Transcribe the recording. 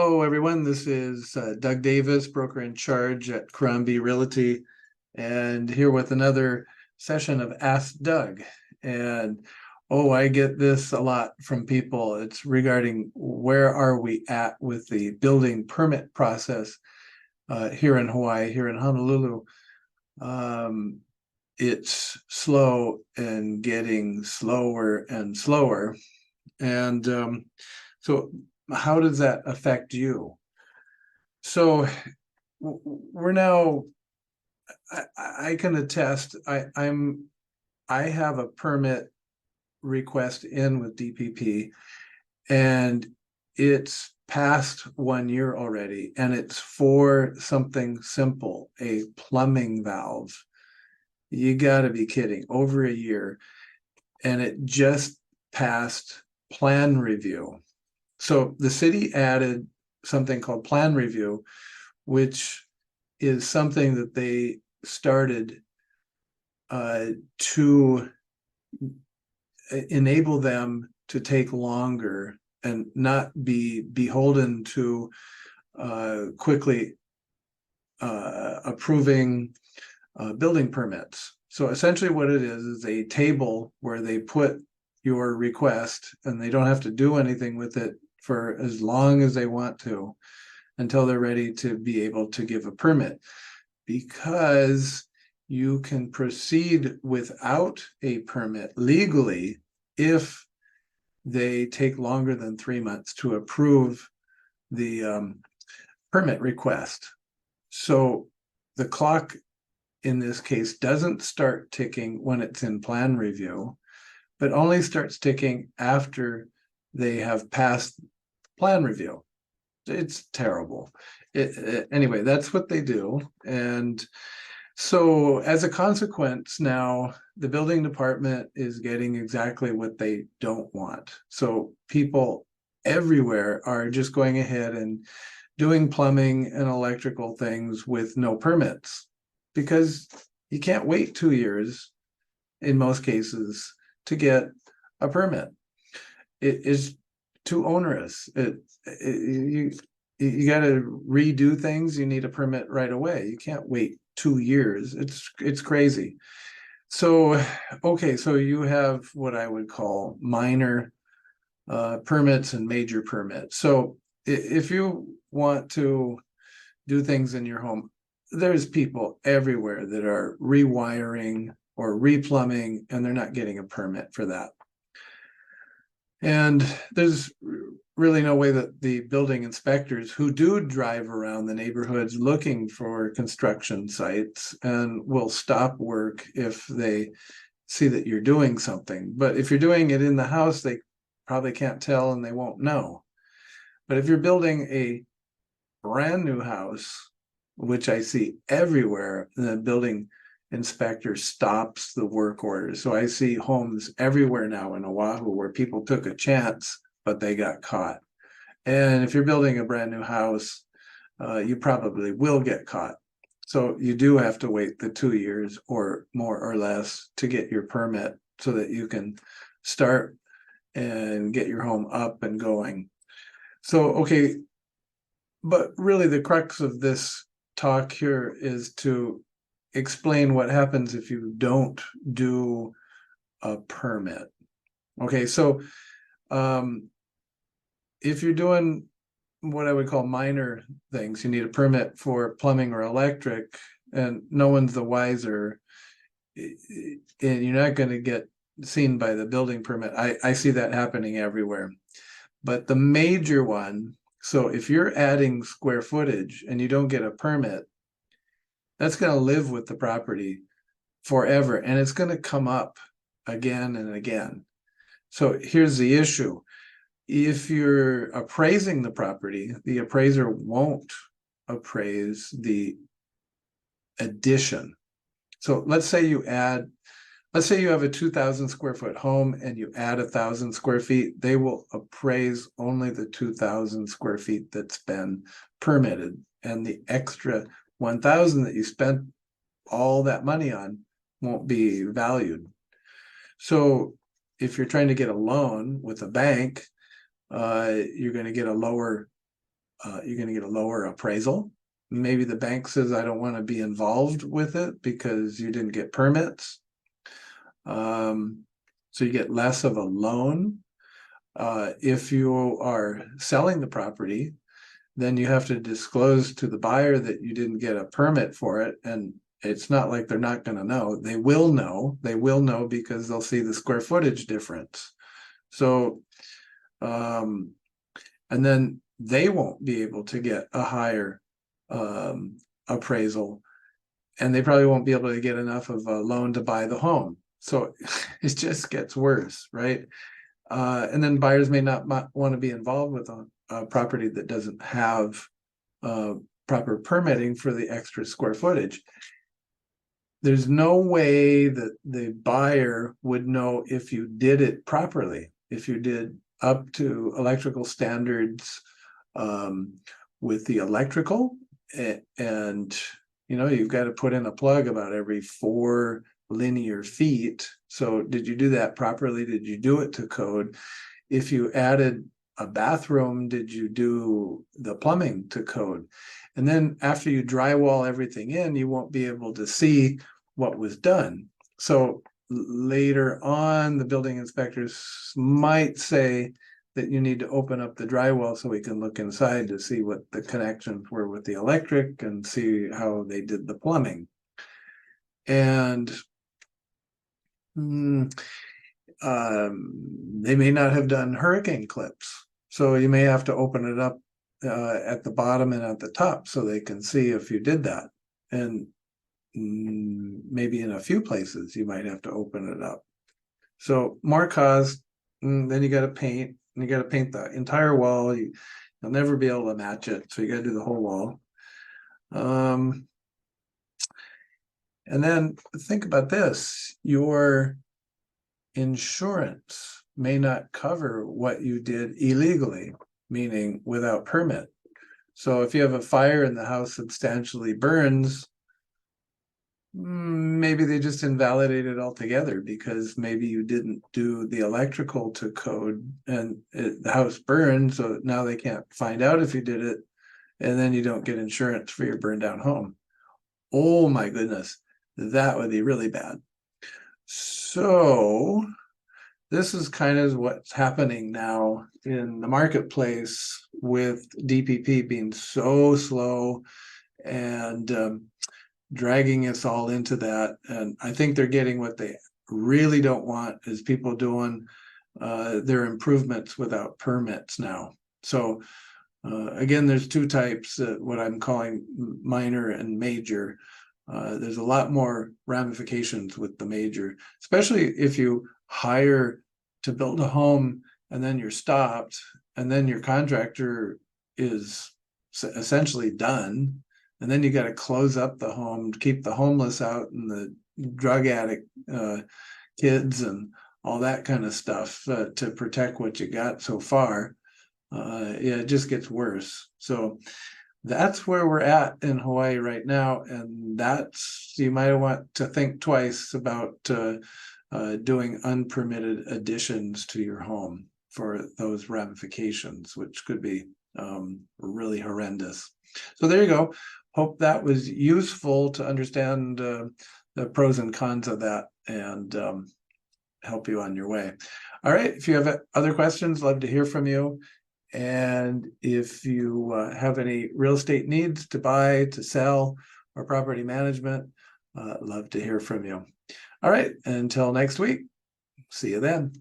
Hello, everyone. This is Doug Davis, broker in charge at Caron Realty, and here with another session of Ask Doug. And I get this a lot from people. It's regarding where are we at with the building permit process here in Hawaii, here in Honolulu. It's slow and getting slower and slower. And so how does that affect you? So we're now, I can attest, I have a permit request in with DPP, and it's past 1 year already, and it's for something simple, a plumbing valve. You gotta be kidding, over a year, and it just passed plan review. So the city added something called plan review, which is something that they started to enable them to take longer and not be beholden to quickly approving building permits. So essentially what it is a table where they put your request and they don't have to do anything with it for as long as they want to until they're ready to be able to give a permit, because you can proceed without a permit legally if they take longer than 3 months to approve the permit request. So the clock in this case doesn't start ticking when it's in plan review, but only starts ticking after they have passed plan review. It's terrible. Anyway, that's what they do. And so as a consequence, now the building department is getting exactly what they don't want. So people everywhere are just going ahead and doing plumbing and electrical things with no permits, because you can't wait 2 years in most cases to get a permit. It is too onerous. You got to redo things. You need a permit right away. You can't wait 2 years. It's crazy. So, okay, so you have what I would call minor permits and major permits. So if you want to do things in your home, there's people everywhere that are rewiring or replumbing, and they're not getting a permit for that. And there's really no way that the building inspectors who do drive around the neighborhoods looking for construction sites and will stop work if they see that you're doing something. But if you're doing it in the house, they probably can't tell and they won't know. But if you're building a brand new house, which I see everywhere, the building inspector stops the work orders. So I see homes everywhere now in Oahu where people took a chance, but they got caught. And if you're building a brand new house, you probably will get caught. So you do have to wait the 2 years or more or less to get your permit so that you can start and get your home up and going. So, okay, but really the crux of this talk here is to explain what happens if you don't do a permit. Okay, so if you're doing what I would call minor things, you need a permit for plumbing or electric, and no one's the wiser, and you're not going to get seen by the building permit. I see that happening everywhere. But the major one, so if you're adding square footage and you don't get a permit, that's going to live with the property forever, and it's going to come up again and again. So here's the issue. If you're appraising the property, the appraiser won't appraise the addition. So let's say you have a 2,000 square foot home and you add 1,000 square feet, they will appraise only the 2,000 square feet that's been permitted, and the extra 1,000 that you spent all that money on won't be valued. So if you're trying to get a loan with a bank, you're going to get a lower you're going to get a lower appraisal. Maybe the bank says, I don't want to be involved with it because you didn't get permits. So you get less of a loan. If you are selling the property, then you have to disclose to the buyer that you didn't get a permit for it. And it's not like they're not going to know. They will know. They will know because they'll see the square footage difference. So, and then they won't be able to get a higher appraisal, and they probably won't be able to get enough of a loan to buy the home. So it just gets worse, right? And then buyers may not want to be involved with a property that doesn't have proper permitting for the extra square footage. There's no way that the buyer would know if you did it properly, if you did up to electrical standards with the electrical, and you've got to put in a plug about every 4 linear feet. So did you do that properly? Did you do it to code? If you added a bathroom, did you do the plumbing to code? And then after you drywall everything in, you won't be able to see what was done. So later on, the building inspectors might say that you need to open up the drywall so we can look inside to see what the connections were with the electric and see how they did the plumbing. And they may not have done hurricane clips. So you may have to open it up at the bottom and at the top so they can see if you did that. And maybe in a few places you might have to open it up. So more cost, then you got to paint, and you got to paint the entire wall. You'll never be able to match it, so you got to do the whole wall. And then think about this, your insurance may not cover what you did illegally, meaning without permit. So if you have a fire and the house substantially burns, maybe they just invalidate it altogether because maybe you didn't do the electrical to code and the house burned, so now they can't find out if you did it, and then you don't get insurance for your burned down home. Oh my goodness, that would be really bad. So this is kind of what's happening now in the marketplace with DPP being so slow and dragging us all into that. And I think they're getting what they really don't want is people doing their improvements without permits now. So again, there's 2 types, what I'm calling minor and major. There's a lot more ramifications with the major, especially if you hire to build a home and then you're stopped and then your contractor is essentially done. And then you got to close up the home, keep the homeless out and the drug addict kids and all that kind of stuff to protect what you got so far. Yeah, it just gets worse. So that's where we're at in Hawaii right now. And that's, you might want to think twice about doing unpermitted additions to your home for those ramifications, which could be really horrendous. So there you go. Hope that was useful to understand the pros and cons of that and help you on your way. All right. If you have other questions, love to hear from you. And if you have any real estate needs to buy, to sell, or property management, love to hear from you. All right. Until next week. See you then.